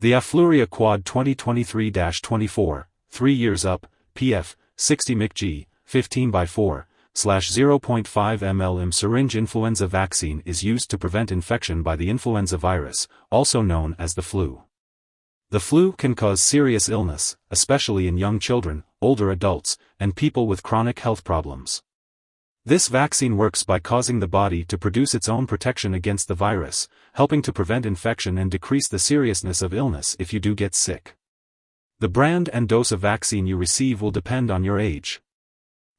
The Afluria Quad 2023-24, 3 years up, pf. 60 mcg, 15/4/0.5 ml syringe influenza vaccine is used to prevent infection by the influenza virus, also known as the flu. The flu can cause serious illness, especially in young children, older adults, and people with chronic health problems. This vaccine works by causing the body to produce its own protection against the virus, helping to prevent infection and decrease the seriousness of illness if you do get sick. The brand and dose of vaccine you receive will depend on your age.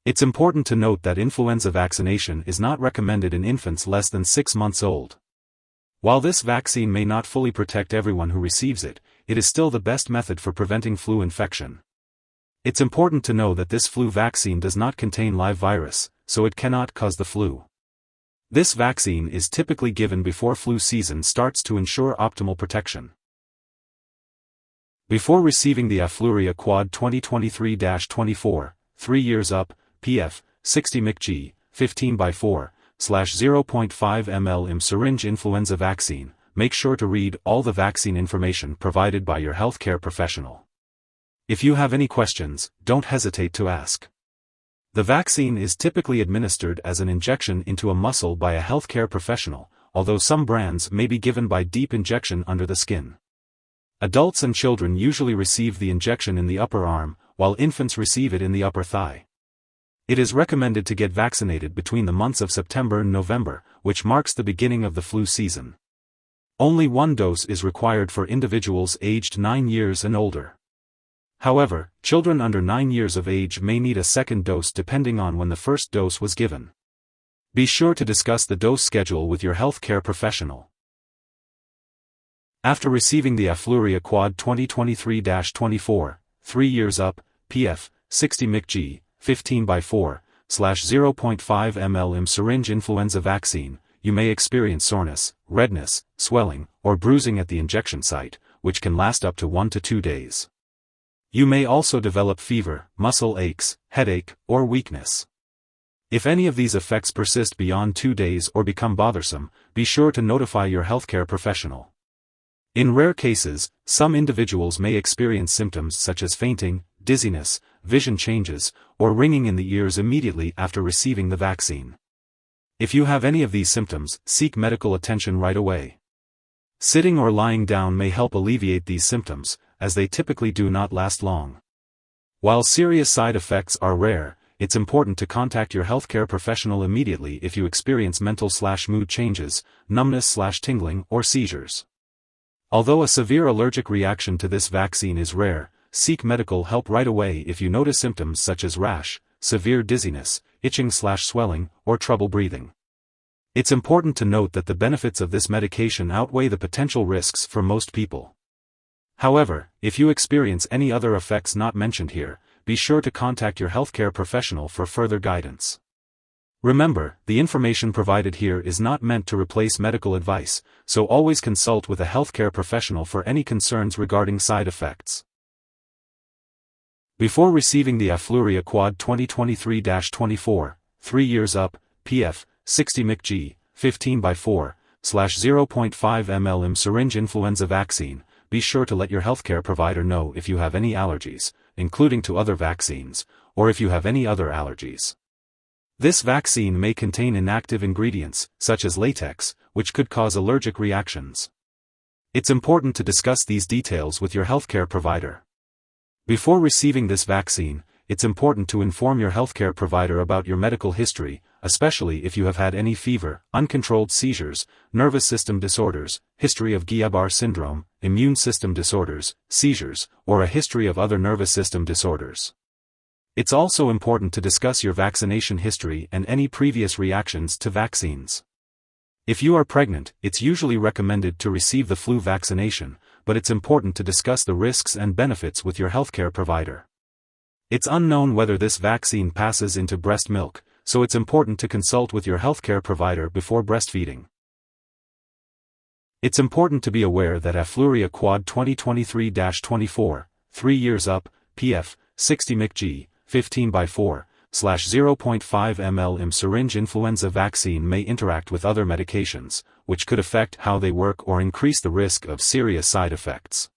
It's important to note that influenza vaccination is not recommended in infants less than 6 months old. While this vaccine may not fully protect everyone who receives it, it is still the best method for preventing flu infection. It's important to know that this flu vaccine does not contain live virus, so it cannot cause the flu. This vaccine is typically given before flu season starts to ensure optimal protection. Before receiving the Afluria Quad 2023-24, 3 years up, pf. 60 mcg, 15/4/0.5 ml syringe influenza vaccine, make sure to read all the vaccine information provided by your healthcare professional. If you have any questions, don't hesitate to ask. The vaccine is typically administered as an injection into a muscle by a healthcare professional, although some brands may be given by deep injection under the skin. Adults and children usually receive the injection in the upper arm, while infants receive it in the upper thigh. It is recommended to get vaccinated between the months of September and November, which marks the beginning of the flu season. Only one dose is required for individuals aged 9 years and older. However, children under 9 years of age may need a second dose depending on when the first dose was given. Be sure to discuss the dose schedule with your healthcare professional. After receiving the Afluria Quad 2023-24, 3 years up, pf. 60 mcg, 15/4/0.5 ml syringe influenza vaccine, you may experience soreness, redness, swelling, or bruising at the injection site, which can last up to 1 to 2 days. You may also develop fever, muscle aches, headache, or weakness. If any of these effects persist beyond 2 days or become bothersome, be sure to notify your healthcare professional. In rare cases, some individuals may experience symptoms such as fainting, dizziness, vision changes, or ringing in the ears immediately after receiving the vaccine. If you have any of these symptoms, seek medical attention right away. Sitting or lying down may help alleviate these symptoms, as they typically do not last long. While serious side effects are rare, it's important to contact your healthcare professional immediately if you experience mental/mood changes, numbness/tingling, or seizures. Although a severe allergic reaction to this vaccine is rare, seek medical help right away if you notice symptoms such as rash, severe dizziness, itching/swelling, or trouble breathing. It's important to note that the benefits of this medication outweigh the potential risks for most people. However, if you experience any other effects not mentioned here, be sure to contact your healthcare professional for further guidance. Remember, the information provided here is not meant to replace medical advice, so always consult with a healthcare professional for any concerns regarding side effects. Before receiving the Afluria Quad 2023-24, 3 years up, pf. 60 mcg, 15/4/0.5 ml syringe influenza vaccine, be sure to let your healthcare provider know if you have any allergies, including to other vaccines, or if you have any other allergies. This vaccine may contain inactive ingredients, such as latex, which could cause allergic reactions. It's important to discuss these details with your healthcare provider. Before receiving this vaccine, it's important to inform your healthcare provider about your medical history, especially if you have had any fever, uncontrolled seizures, nervous system disorders, history of Guillain-Barré syndrome, immune system disorders, seizures, or a history of other nervous system disorders. It's also important to discuss your vaccination history and any previous reactions to vaccines. If you are pregnant, it's usually recommended to receive the flu vaccination, but it's important to discuss the risks and benefits with your healthcare provider. It's unknown whether this vaccine passes into breast milk, so it's important to consult with your healthcare provider before breastfeeding. It's important to be aware that Afluria Quad 2023-24, 3 years up, pf. 60 mcg, 15/4/0.5 ml syringe influenza vaccine may interact with other medications, which could affect how they work or increase the risk of serious side effects.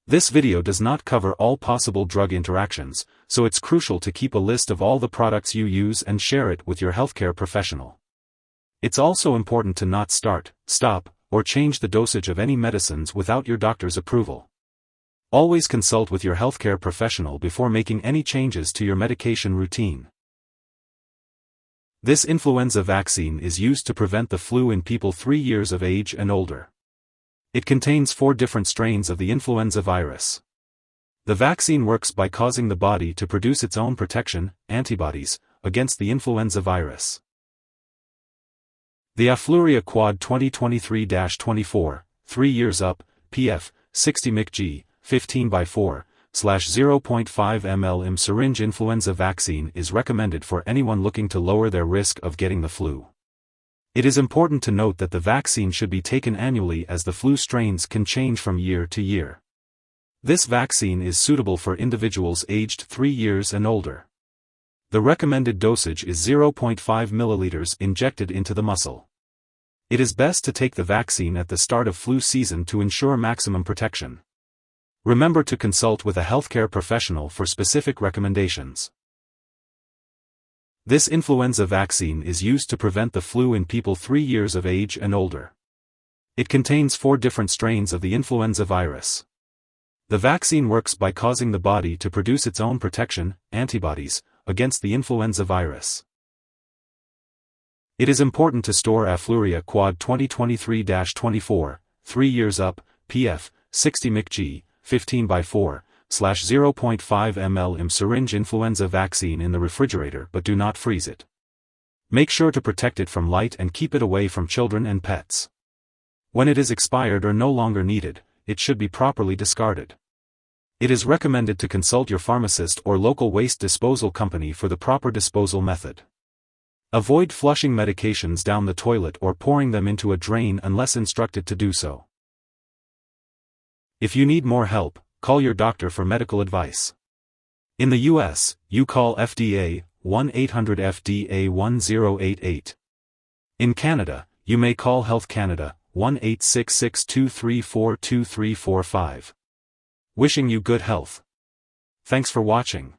This video does not cover all possible drug interactions, so it's crucial to keep a list of all the products you use and share it with your healthcare professional. It's also important to not start, stop, or change the dosage of any medicines without your doctor's approval. Always consult with your healthcare professional before making any changes to your medication routine. This influenza vaccine is used to prevent the flu in people 3 years of age and older. It contains 4 different strains of the influenza virus. The vaccine works by causing the body to produce its own protection, antibodies, against the influenza virus. The Afluria Quad 2023-24, 3 years up, PF, 60 mcg, 15x4/0.5 ml syringe influenza vaccine is recommended for anyone looking to lower their risk of getting the flu. It is important to note that the vaccine should be taken annually as the flu strains can change from year to year. This vaccine is suitable for individuals aged 3 years and older. The recommended dosage is 0.5 milliliters injected into the muscle. It is best to take the vaccine at the start of flu season to ensure maximum protection. Remember to consult with a healthcare professional for specific recommendations. This influenza vaccine is used to prevent the flu in people 3 years of age and older. It contains 4 different strains of the influenza virus. The vaccine works by causing the body to produce its own protection, antibodies, against the influenza virus. It is important to store Afluria Quad 2023-24, 3 years up, PF, 60 mcg, 15x4/0.5 ml syringe influenza vaccine in the refrigerator but do not freeze it. Make sure to protect it from light and keep it away from children and pets. When it is expired or no longer needed, it should be properly discarded. It is recommended to consult your pharmacist or local waste disposal company for the proper disposal method. Avoid flushing medications down the toilet or pouring them into a drain unless instructed to do so. If you need more help, call your doctor for medical advice. In the US, you call FDA, 1-800-FDA-1088. In Canada, you may call Health Canada, 1-866-234-2345. Wishing you good health. Thanks for watching.